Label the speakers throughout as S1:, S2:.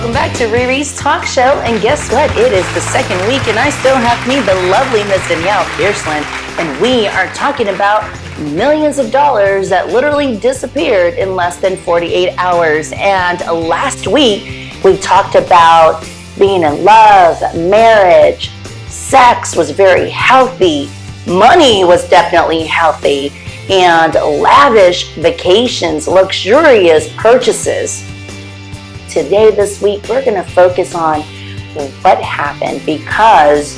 S1: welcome back to Riri's Talk Show. And guess what? It is the second week, and I still have me, the lovely Miss Danielle Pearson, and we are talking about millions of dollars that literally disappeared in less than 48 hours. And last week, we talked about being in love, marriage, sex was very healthy, money was definitely healthy, and lavish vacations, luxurious purchases. Today, this week, we're going to focus on what happened because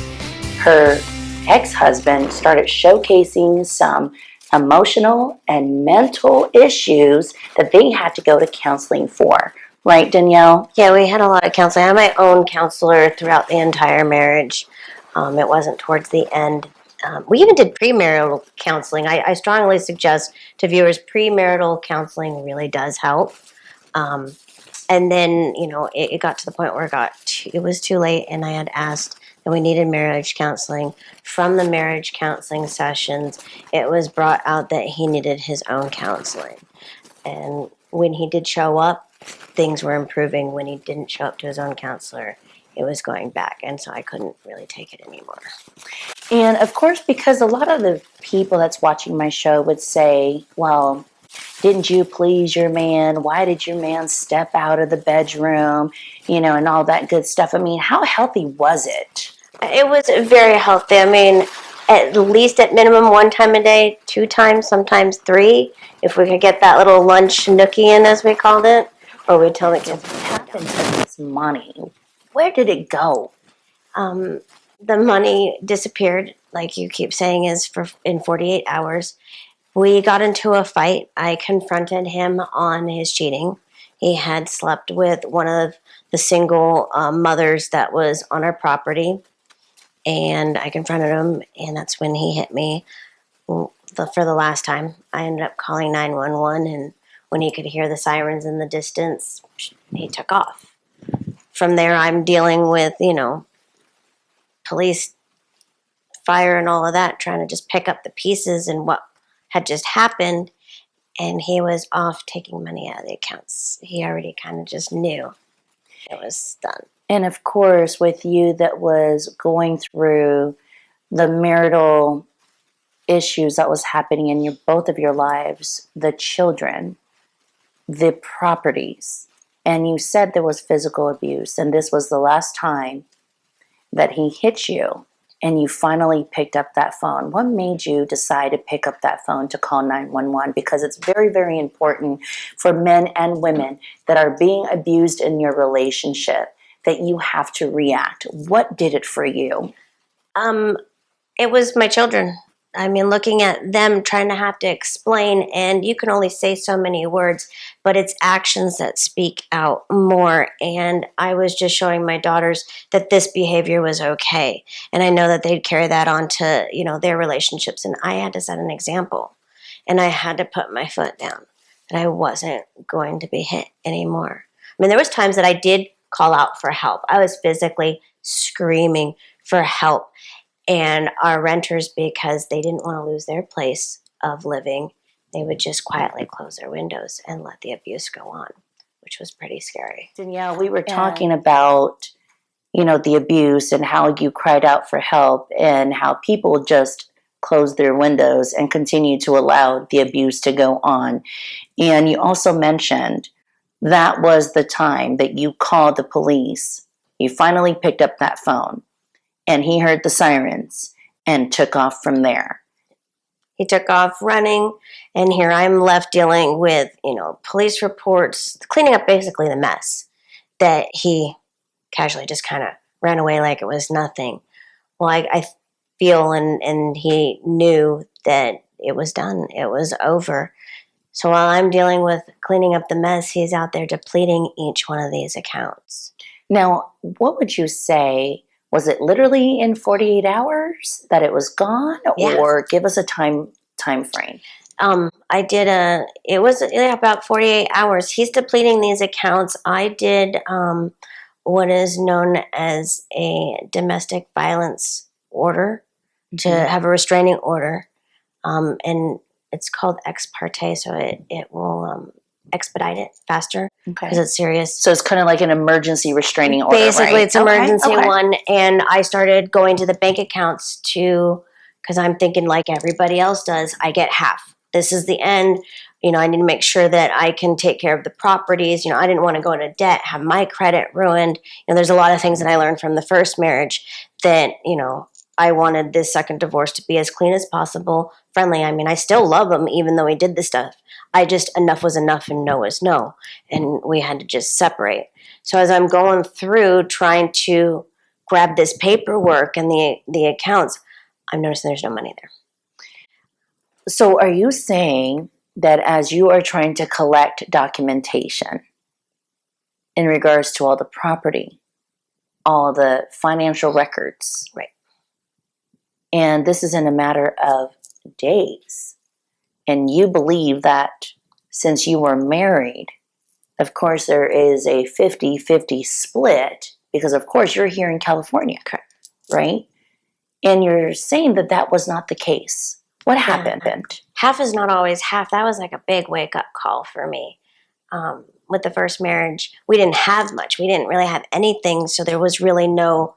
S1: her ex-husband started showcasing some emotional and mental issues that they had to go to counseling for. Right, Danielle?
S2: Yeah, we had a lot of counseling. I had my own counselor throughout the entire marriage. It wasn't towards the end. We even did premarital counseling. I strongly suggest to viewers, premarital counseling really does help. And then, it got to the point where it was too late, and I had asked that we needed marriage counseling. From the marriage counseling sessions, it was brought out that he needed his own counseling. And when he did show up, things were improving. When he didn't show up to his own counselor, it was going back, and so I couldn't really take it anymore.
S1: And of course, because a lot of the people that's watching my show would say, well, didn't you please your man? Why did your man step out of the bedroom? And all that good stuff. I mean, how healthy was it?
S2: It was very healthy. I mean, at least at minimum 1 time a day, 2 times, sometimes 3, if we could get that little lunch nookie in, as we called it, or we'd tell the kids.
S1: What happened to this money? Where did it go?
S2: The money disappeared, like you keep saying, in 48 hours. We got into a fight. I confronted him on his cheating. He had slept with one of the single mothers that was on our property, and I confronted him, and that's when he hit me for the last time. I ended up calling 911, and when he could hear the sirens in the distance, he took off. From there, I'm dealing with, police, fire, and all of that, trying to just pick up the pieces and what had just happened, and he was off taking money out of the accounts. He already kind of just knew it was done.
S1: And of course, with you that was going through the marital issues that was happening in both of your lives, the children, the properties, and you said there was physical abuse, and this was the last time that he hit you, and you finally picked up that phone. What made you decide to pick up that phone to call 911? Because it's very, very important for men and women that are being abused in your relationship that you have to react. What did it for you?
S2: It was my children. I mean, looking at them trying to have to explain, and you can only say so many words, but it's actions that speak out more. And I was just showing my daughters that this behavior was okay. And I know that they'd carry that on to, their relationships. And I had to set an example. And I had to put my foot down that I wasn't going to be hit anymore. I mean, there was times that I did call out for help. I was physically screaming for help. And our renters, because they didn't want to lose their place of living, they would just quietly close their windows and let the abuse go on, which was pretty scary.
S1: Danielle, we were talking about, the abuse and how you cried out for help and how people just closed their windows and continued to allow the abuse to go on. And you also mentioned that was the time that you called the police. You finally picked up that phone. And he heard the sirens and took off from there.
S2: He took off running, and here I'm left dealing with, police reports, cleaning up basically the mess that he casually just kind of ran away like it was nothing. Well, I feel and he knew that it was done. It was over. So while I'm dealing with cleaning up the mess, he's out there depleting each one of these accounts.
S1: Now, what would you say? Was it literally in 48 hours that it was gone?
S2: Yeah.
S1: Or give us a time frame?
S2: It was about 48 hours. He's depleting these accounts. I did what is known as a domestic violence order, to have a restraining order. And it's called ex parte, so it will expedite it faster
S1: Okay.
S2: because it's serious.
S1: So it's kind of like an emergency restraining order,
S2: Basically,
S1: right?
S2: it's emergency one. And I started going to the bank accounts because I'm thinking like everybody else does, I get half. This is the end. I need to make sure that I can take care of the properties. I didn't want to go into debt, have my credit ruined. There's a lot of things that I learned from the first marriage that, I wanted this second divorce to be as clean as possible, friendly. I mean, I still love him even though he did this stuff. Enough was enough and no was no. And we had to just separate. So as I'm going through trying to grab this paperwork and the accounts, I'm noticing there's no money there.
S1: So are you saying that as you are trying to collect documentation in regards to all the property, all the financial records,
S2: right?
S1: And this is in a matter of days, and you believe that since you were married, of course there is a 50-50 split, because of course you're here in California, right? And you're saying that that was not the case. What happened?
S2: Half is not always half. That was like a big wake-up call for me. With the first marriage, we didn't have much. We didn't really have anything, so there was really no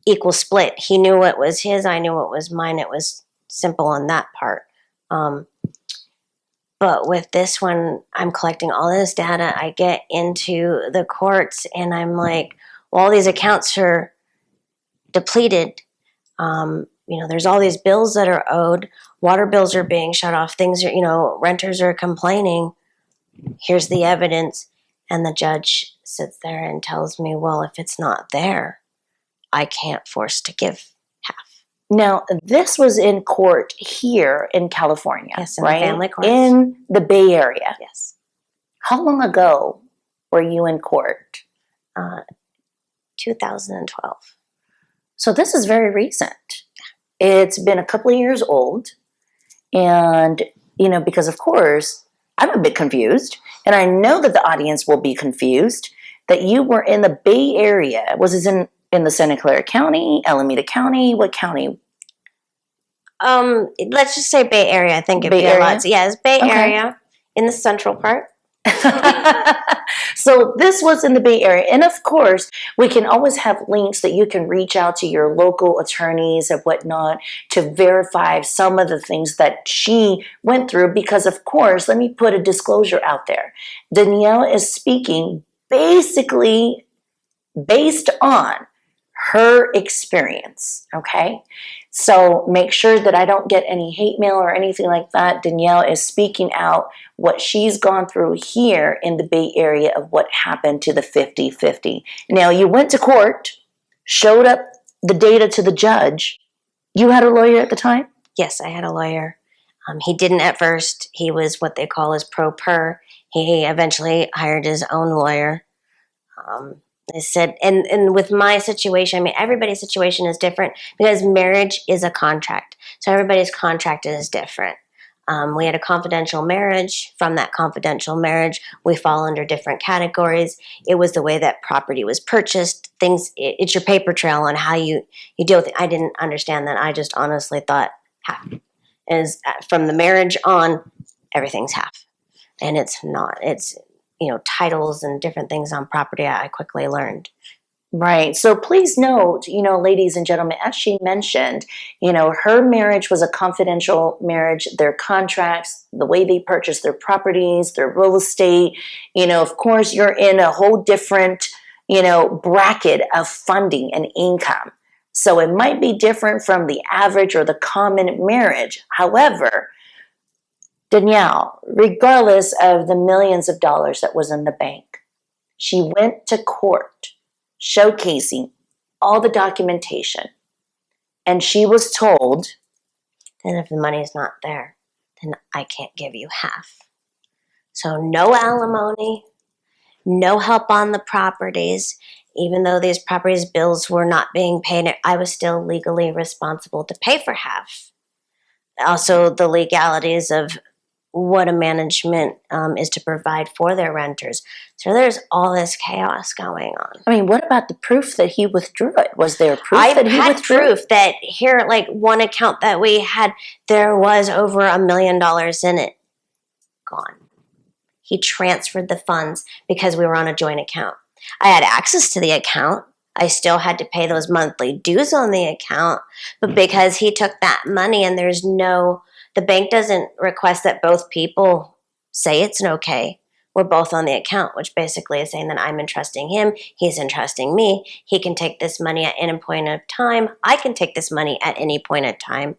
S2: equal split. He knew what was his, I knew what was mine. It was simple on that part. But with this one, I'm collecting all this data. I get into the courts and I'm like, well, all these accounts are depleted. There's all these bills that are owed. Water bills are being shut off. Things are, renters are complaining. Here's the evidence. And the judge sits there and tells me, well, if it's not there, I can't force to give half.
S1: Now, this was in court here in California,
S2: yes, in
S1: right?
S2: The family courts.
S1: In the Bay Area.
S2: Yes.
S1: How long ago were you in court?
S2: 2012.
S1: So this is very recent. It's been a couple of years old. And, because of course, I'm a bit confused. And I know that the audience will be confused that you were in the Bay Area. Was it in the Santa Clara County, Alameda County? What county?
S2: Let's just say Bay Area. I think it'd
S1: Bay
S2: be
S1: Area?
S2: a lot. Yeah, it's Bay Area in the central part.
S1: So this was in the Bay Area. And of course, we can always have links that you can reach out to your local attorneys and whatnot to verify some of the things that she went through. Because of course, let me put a disclosure out there. Danielle is speaking basically based on her experience, okay? So make sure that I don't get any hate mail or anything like that. Danielle is speaking out what she's gone through here in the Bay Area of what happened to the 50-50. Now, you went to court, showed up the data to the judge. You had a lawyer at the time?
S2: Yes, I had a lawyer. He didn't at first. He was what they call his pro per. He eventually hired his own lawyer. I said, and with my situation, I mean, everybody's situation is different because marriage is a contract. So everybody's contract is different. We had a confidential marriage. From that confidential marriage, we fall under different categories. It was the way that property was purchased. It's your paper trail on how you deal with it. I didn't understand that. I just honestly thought half. Is from the marriage on, everything's half. And it's not. It's titles and different things on property I quickly learned.
S1: Right. So please note, ladies and gentlemen, as she mentioned, her marriage was a confidential marriage. Their contracts, the way they purchased their properties, their real estate, of course, you're in a whole different, bracket of funding and income. So it might be different from the average or the common marriage. However, Danielle, regardless of the millions of dollars that was in the bank, she went to court showcasing all the documentation. And she was told,
S2: then if the money's not there, then I can't give you half. So no alimony, no help on the properties. Even though these properties bills were not being paid, I was still legally responsible to pay for half. Also, the legalities of what a management is to provide for their renters. So there's all this chaos going on.
S1: I mean, what about the proof that he withdrew it? Was there proof that he withdrew?
S2: I had proof that here, like one account that we had, there was over $1 million in it. Gone. he transferred the funds because we were on a joint account. I had access to the account. I still had to pay those monthly dues on the account, but because he took that money and the bank doesn't request that both people say it's an okay. We're both on the account, which basically is saying that I'm entrusting him, he's entrusting me. He can take this money at any point of time. I can take this money at any point of time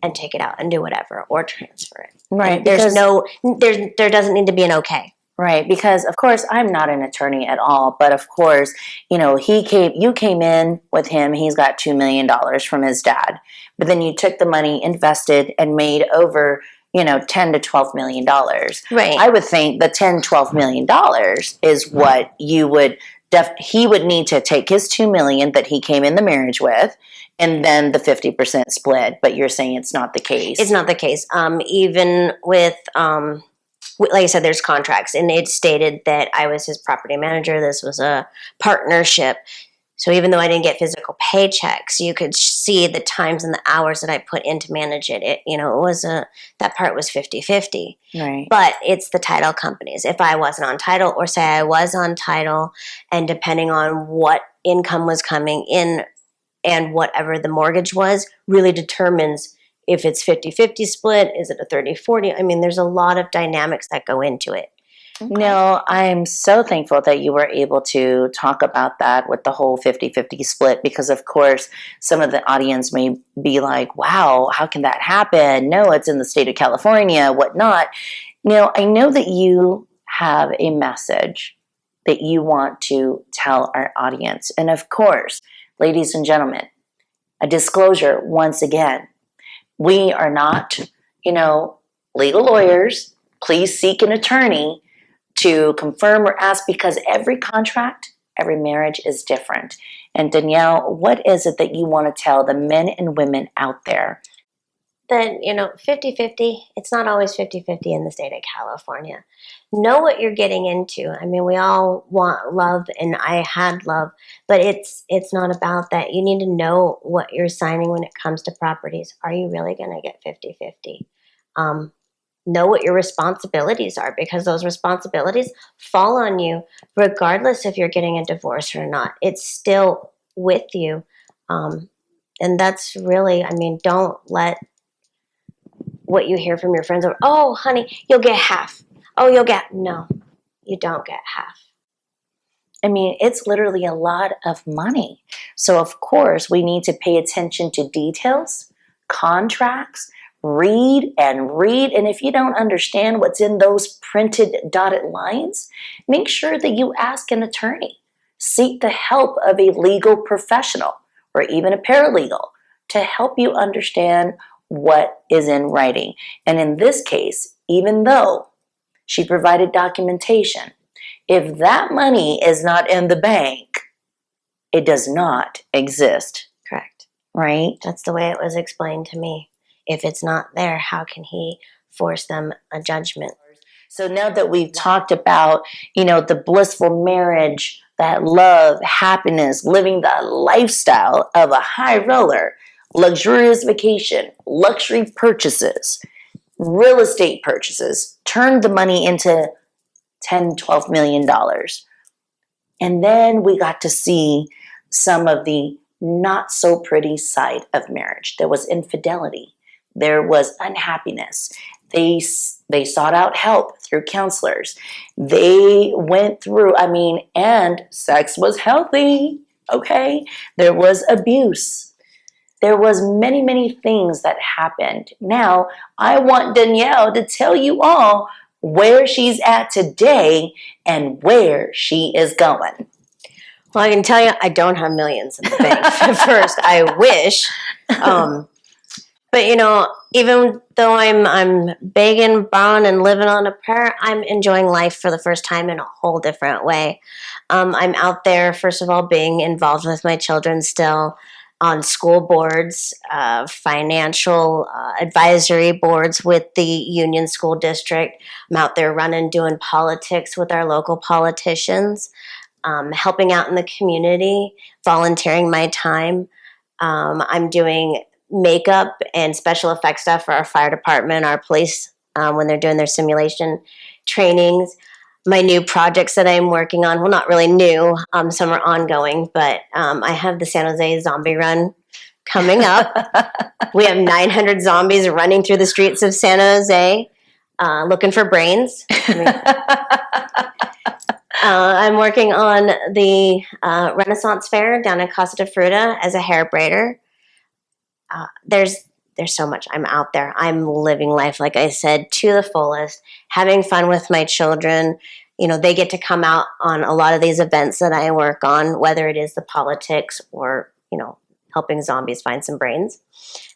S2: and take it out and do whatever or transfer it.
S1: Right.
S2: And there doesn't need to be an okay.
S1: Right, because of course I'm not an attorney at all, but of course, you came in with him, he's got $2 million from his dad, but then you took the money, invested, and made over, 10 to $12 million.
S2: Right.
S1: I would think the 10, $12 million is what you would, he would need to take his $2 million that he came in the marriage with, and then the 50% split, but you're saying it's not the case.
S2: It's not the case. Even with, like I said, there's contracts, and it stated that I was his property manager. This was a partnership. So even though I didn't get physical paychecks, you could see the times and the hours that I put in to manage it. That part was 50-50.
S1: Right.
S2: But it's the title companies. If I wasn't on title, or say I was on title, and depending on what income was coming in and whatever the mortgage was, really determines if it's 50-50 split, is it a 30-40? I mean, there's a lot of dynamics that go into it.
S1: Okay. No, I'm so thankful that you were able to talk about that with the whole 50-50 split, because of course some of the audience may be like, wow, how can that happen? No, it's in the state of California, whatnot. I know that you have a message that you want to tell our audience. And of course, ladies and gentlemen, a disclosure once again. We are not, legal lawyers. Please seek an attorney to confirm or ask, because every contract, every marriage is different. And Danielle, what is it that you want to tell the men and women out there?
S2: That, 50-50, it's not always 50-50 in the state of California. Know what you're getting into. I mean, we all want love, and I had love, but it's not about that. You need to know what you're signing when it comes to properties. Are you really going to get 50-50? Know what your responsibilities are, because those responsibilities fall on you regardless if you're getting a divorce or not. It's still with you. And that's really, don't let what you hear from your friends over, oh, honey, you'll get half. Oh, no, you don't get half.
S1: It's literally a lot of money. So of course we need to pay attention to details, contracts, read. And if you don't understand what's in those printed dotted lines, make sure that you ask an attorney. Seek the help of a legal professional or even a paralegal to help you understand what is in writing. And in this case, even though she provided documentation, if that money is not in the bank, it does not exist.
S2: Correct.
S1: Right?
S2: That's the way it was explained to me. If it's not there, how can he force them a judgment?
S1: So now that we've talked about, the blissful marriage, that love, happiness, living the lifestyle of a high roller, luxurious vacation, luxury purchases, real estate purchases, turned the money into $10, $12 million. And then we got to see some of the not so pretty side of marriage. There was infidelity. There was unhappiness. They sought out help through counselors. They went through, and sex was healthy, okay? There was abuse. There was many, many things that happened. Now, I want Danielle to tell you all where she's at today and where she is going.
S2: Well, I can tell you, I don't have millions in the bank. First, I wish. But even though I'm begging, borrowing, and living on a prayer, I'm enjoying life for the first time in a whole different way. I'm out there, first of all, being involved with my children still on school boards, financial advisory boards with the Union School District. I'm out there doing politics with our local politicians, helping out in the community, volunteering my time. I'm doing makeup and special effects stuff for our fire department, our police, when they're doing their simulation trainings, my new projects that I'm working on. Well, not really new. Some are ongoing, but I have the San Jose Zombie Run coming up. We have 900 zombies running through the streets of San Jose, looking for brains. I'm working on the Renaissance Fair down in Casa de Fruta as a hair braider. There's so much. I'm out there. I'm living life, like I said, to the fullest, having fun with my children. You know, they get to come out on a lot of these events that I work on, whether it is the politics or, you know, helping zombies find some brains.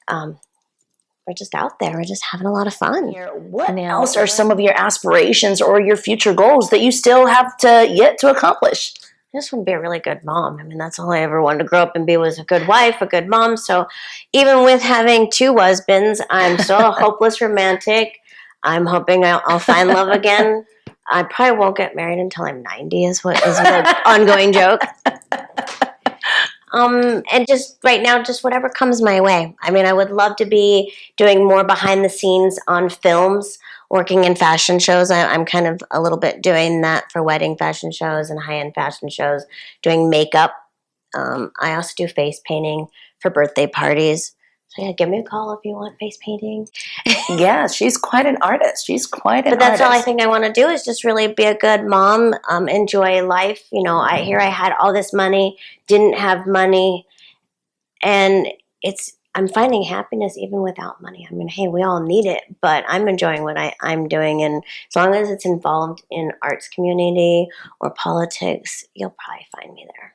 S2: We're just out there. We're just having a lot of fun.
S1: What else are some of your aspirations or your future goals that you still have yet to accomplish?
S2: I just want to be a really good mom. I mean, that's all I ever wanted to grow up and be, was a good wife, a good mom. So even with having two husbands, I'm still a hopeless romantic. I'm hoping I'll find love again. I probably won't get married until I'm 90 is an ongoing joke. And just right now, just whatever comes my way. I mean, I would love to be doing more behind the scenes on films, working in fashion shows. I'm kind of a little bit doing that for wedding fashion shows and high-end fashion shows, doing makeup. I also do face painting for birthday parties. So yeah, give me a call if you want face painting.
S1: Yeah, she's quite an artist.
S2: But that's all I think I want to do is just really be a good mom, enjoy life. You know, I had all this money, didn't have money, and I'm finding happiness even without money. I mean, hey, we all need it, but I'm enjoying what I'm doing, and as long as it's involved in arts community or politics, you'll probably find me there.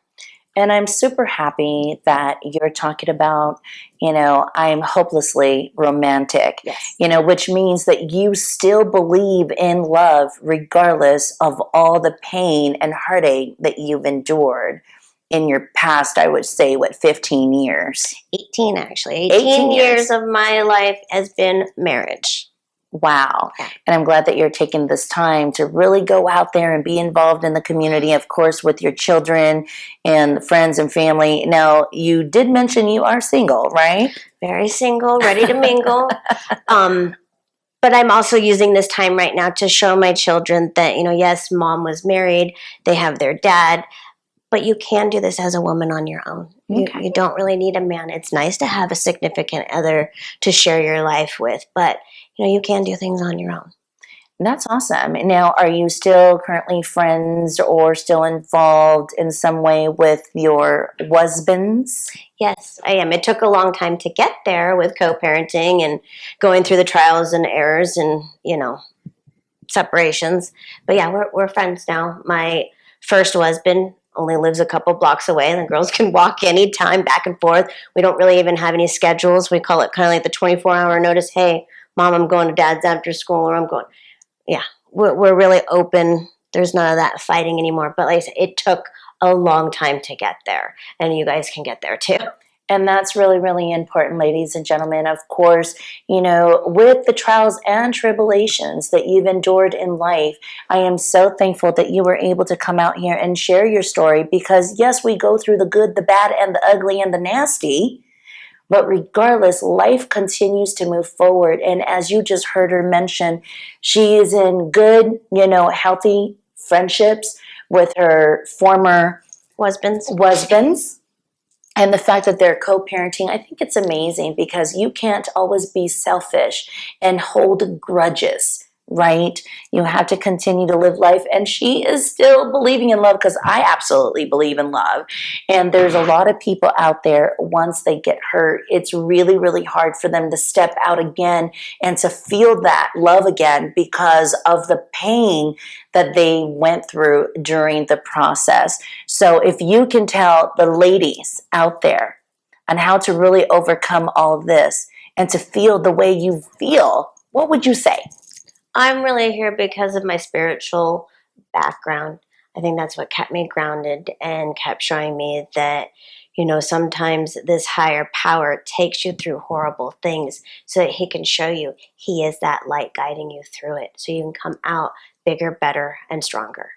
S1: And I'm super happy that you're talking about, you know, I'm hopelessly romantic,
S2: yes.
S1: You know, which means that you still believe in love regardless of all the pain and heartache that you've endured in your past, I would say, 15 years?
S2: 18, actually. 18 years of my life has been marriage.
S1: Wow. And I'm glad that you're taking this time to really go out there and be involved in the community, of course, with your children and friends and family. Now, you did mention you are single, right?
S2: Very single, ready to mingle. But I'm also using this time right now to show my children that, you know, yes, mom was married, they have their dad, but you can do this as a woman on your own.
S1: Okay.
S2: You don't really need a man. It's nice to have a significant other to share your life with, but you know, you can do things on your own.
S1: That's awesome. Now, are you still currently friends or still involved in some way with your husbands?
S2: Yes, I am. It took a long time to get there with co-parenting and going through the trials and errors and, you know, separations. But yeah, we're friends now. My first husband only lives a couple blocks away, and the girls can walk anytime back and forth. We don't really even have any schedules. We call it kind of like the 24-hour notice. Hey, mom, I'm going to dad's after school, or I'm going. Yeah, we're really open. There's none of that fighting anymore. But like I said, it took a long time to get there, and you guys can get there too.
S1: And that's really, really important, ladies and gentlemen. Of course, you know, with the trials and tribulations that you've endured in life, I am so thankful that you were able to come out here and share your story because, yes, we go through the good, the bad, and the ugly, and the nasty. But regardless, life continues to move forward. And as you just heard her mention, she is in good, you know, healthy friendships with her former husbands. And the fact that they're co-parenting, I think it's amazing because you can't always be selfish and hold grudges, right? You have to continue to live life. And she is still believing in love because I absolutely believe in love. And there's a lot of people out there, once they get hurt, it's really, really hard for them to step out again and to feel that love again because of the pain that they went through during the process. So if you can tell the ladies out there on how to really overcome all this and to feel the way you feel, what would you say?
S2: I'm really here because of my spiritual background. I think that's what kept me grounded and kept showing me that, you know, sometimes this higher power takes you through horrible things so that he can show you he is that light guiding you through it so you can come out bigger, better, and stronger.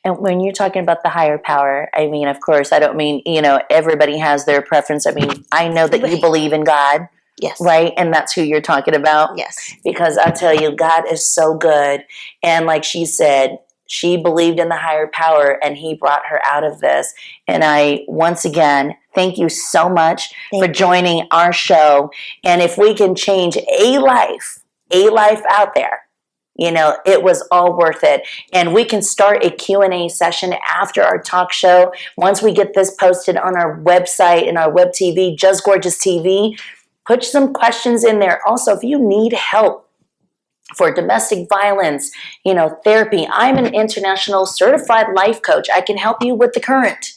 S1: And when you're talking about the higher power, I mean, of course, I don't mean, you know, everybody has their preference. I mean, I know that you believe in God.
S2: Yes.
S1: Right? And that's who you're talking about?
S2: Yes.
S1: Because I tell you, God is so good. And like she said, she believed in the higher power and he brought her out of this. And I, once again, thank you so much for joining our show. And if we can change a life out there, you know, it was all worth it. And we can start a Q&A session after our talk show. Once we get this posted on our website and our web TV, Just Gorgeous TV, put some questions in there. Also, if you need help for domestic violence, you know, therapy, I'm an international certified life coach. I can help you with the current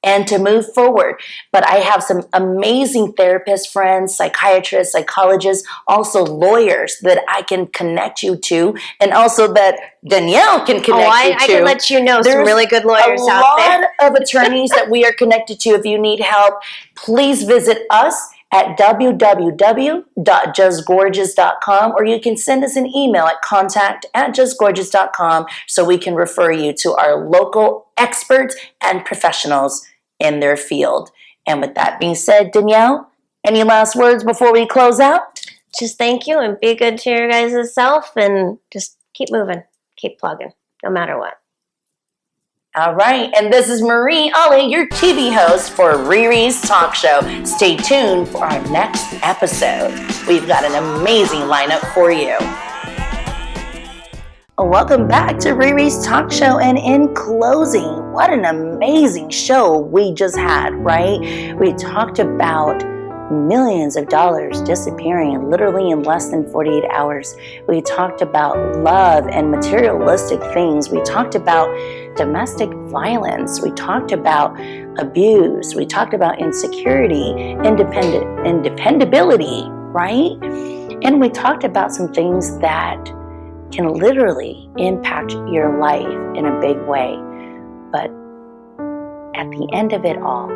S1: and to move forward. But I have some amazing therapist friends, psychiatrists, psychologists, also lawyers that I can connect you to, and also that Danielle can connect you to.
S2: I can let you know some really good lawyers out there.
S1: There's a lot of attorneys that we are connected to. If you need help, please visit us at www.justgorgeous.com, or you can send us an email at contact@justgorgeous.com so we can refer you to our local experts and professionals in their field. And with that being said, Danielle, any last words before we close out?
S2: Just thank you and be good to your guys' self and just keep moving, keep plugging, no matter what.
S1: All right, and this is Marie Ali, your TV host for Riri's Talk Show. Stay tuned for our next episode. We've got an amazing lineup for you. Welcome back to Riri's Talk Show, and in closing, what an amazing show we just had, right? We talked about millions of dollars disappearing literally in less than 48 hours. We talked about love and materialistic things. We talked about domestic violence. We talked about abuse. We talked about insecurity, independability, right? And we talked about some things that can literally impact your life in a big way. But at the end of it all,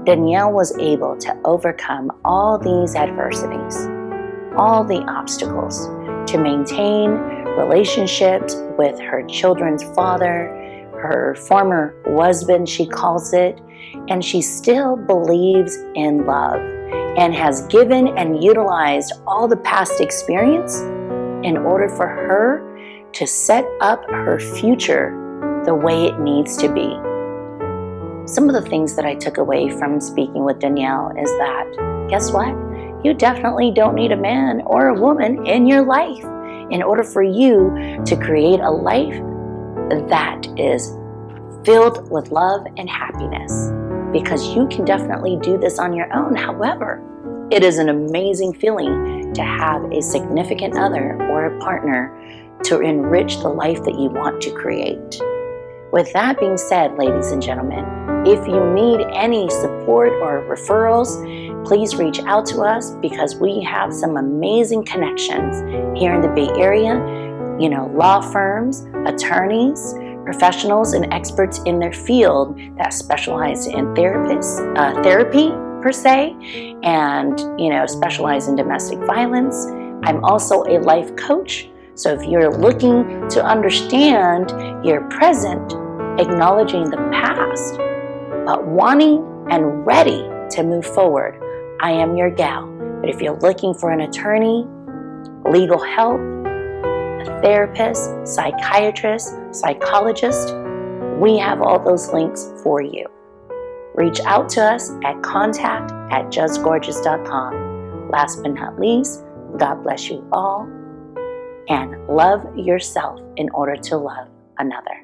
S1: Danielle was able to overcome all these adversities, all the obstacles, to maintain relationships with her children's father, her former husband, she calls it, and she still believes in love and has given and utilized all the past experience in order for her to set up her future the way it needs to be. Some of the things that I took away from speaking with Danielle is that, guess what? You definitely don't need a man or a woman in your life in order for you to create a life that is filled with love and happiness, because you can definitely do this on your own. However, it is an amazing feeling to have a significant other or a partner to enrich the life that you want to create. With that being said, ladies and gentlemen, if you need any support or referrals, please reach out to us, because we have some amazing connections here in the Bay Area. You know, law firms, attorneys, professionals, and experts in their field that specialize in therapy per se, and, you know, specialize in domestic violence. I'm also a life coach. So if you're looking to understand your present, acknowledging the past, but wanting and ready to move forward, I am your gal. But if you're looking for an attorney, legal help, a therapist, psychiatrist, psychologist, we have all those links for you. Reach out to us at contact@justgorgeous.com. Last but not least, God bless you all, and love yourself in order to love another.